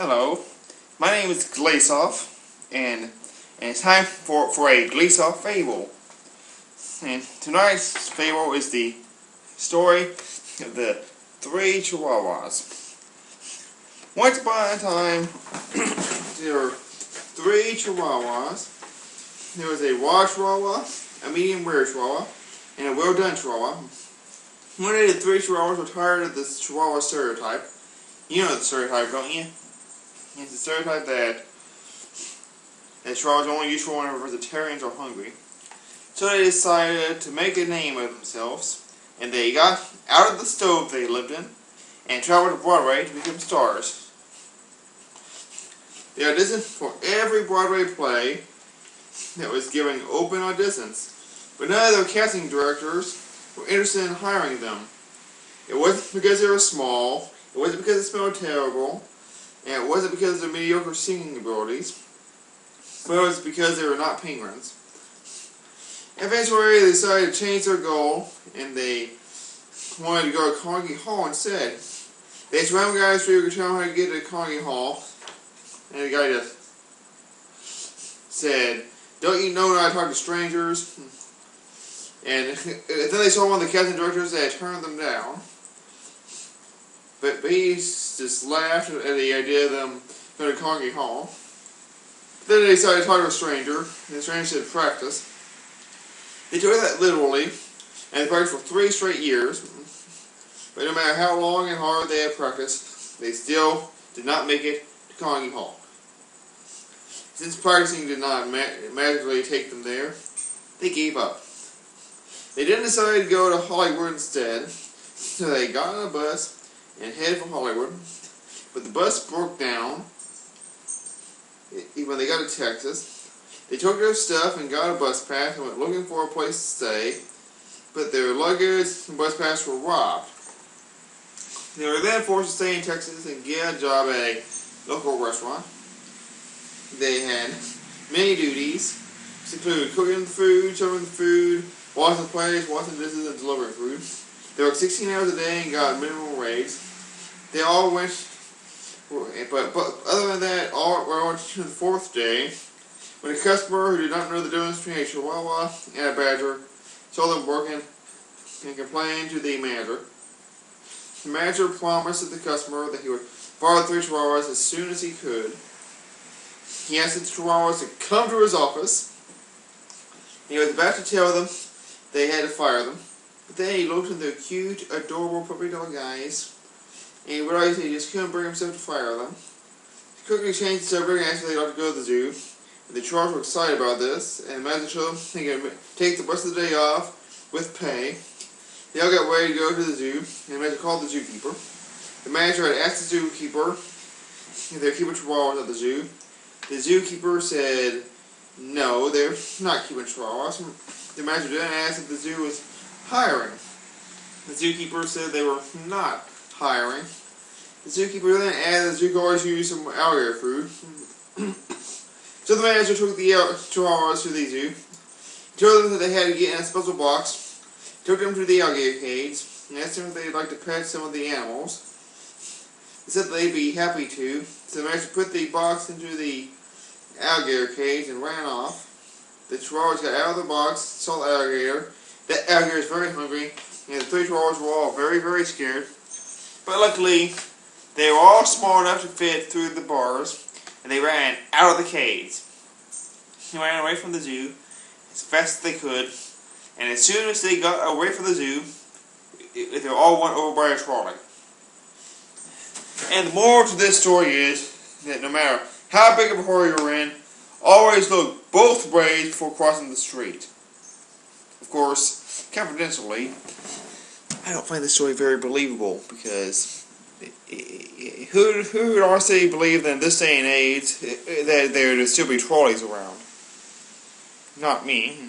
Hello, my name is Gleesoff, and it's time for a Gleesoff fable. And tonight's fable is the story of the three Chihuahuas. Once upon a time, there were three Chihuahuas. There was a raw Chihuahua, a medium rare Chihuahua, and a well done Chihuahua. One day the three Chihuahuas were tired of this Chihuahua stereotype. You know the stereotype, don't you? It's a stereotype that Chihuahuas are only useful whenever vegetarians are hungry. So they decided to make a name of themselves, and they got out of the stove they lived in and traveled to Broadway to become stars. They auditioned for every Broadway play that was giving open auditions, but none of their casting directors were interested in hiring them. It wasn't because they were small, it wasn't because they smelled terrible, and it wasn't because of their mediocre singing abilities, but it was because they were not penguins. Eventually, they decided to change their goal, and they wanted to go to Carnegie Hall instead. They asked random guys who could tell them how to get to Carnegie Hall, and the guy just said, "Don't you know how to talk to strangers?" And then they saw one of the casting directors that had turned them down. But he just laughed at the idea of them going to Carnegie Hall. Then they decided to talk to a stranger, and the stranger said, "Practice." They took that literally, and they practiced for 3 straight years. But no matter how long and hard they had practiced, they still did not make it to Carnegie Hall. Since practicing did not magically take them there, they gave up. They then decided to go to Hollywood instead, so they got on a bus and headed for Hollywood, but the bus broke down when they got to Texas. They took their stuff and got a bus pass and went looking for a place to stay, but their luggage and bus pass were robbed. They were then forced to stay in Texas and get a job at a local restaurant. They had many duties, which included cooking the food, serving the food, washing the plates, washing dishes, and delivering food. They worked 16 hours a day and got a minimum wage. They all went, but other than that, all went to the 4th day, when a customer who did not know the difference between a Chihuahua and a Badger saw them working and complained to the manager. The manager promised the customer that he would borrow the 3 Chihuahuas as soon as he could. He asked the Chihuahuas to come to his office. He was about to tell them they had to fire them, but then he looked at their cute, adorable puppy dog eyes, and he realized he just couldn't bring himself to fire them. He quickly changed the subject and asked if they'd like to go to the zoo. And the Chihuahuas were excited about this, and the manager told them they could take the rest of the day off with pay. They all got ready to go to the zoo, and the manager called the zookeeper. The manager had asked the zookeeper if they were keeping Chihuahuas at the zoo. The zookeeper said, "No, they're not keeping Chihuahuas." The manager then asked if the zoo was hiring. The zookeeper said they were not hiring. The zookeeper then added the zoo could always use some alligator food. So the manager took the Chihuahuas to the zoo. He told them that they had to get in a special box. He took them to the alligator cage and asked them if they'd like to pet some of the animals. They said they'd be happy to. So the manager put the box into the alligator cage and ran off. The Chihuahuas got out of the box, saw the alligator. That alligator is very hungry, and the 3 Chihuahuas were all very, very scared. But luckily, they were all small enough to fit through the bars, and they ran out of the cage. They ran away from the zoo as fast as they could, and as soon as they got away from the zoo, they all went over by a trolley. And the moral to this story is that no matter how big of a hurry you're in, always look both ways before crossing the street. Of course, confidentially, I don't find this story very believable, because who would honestly believe that in this day and age that there would still be trolleys around? Not me.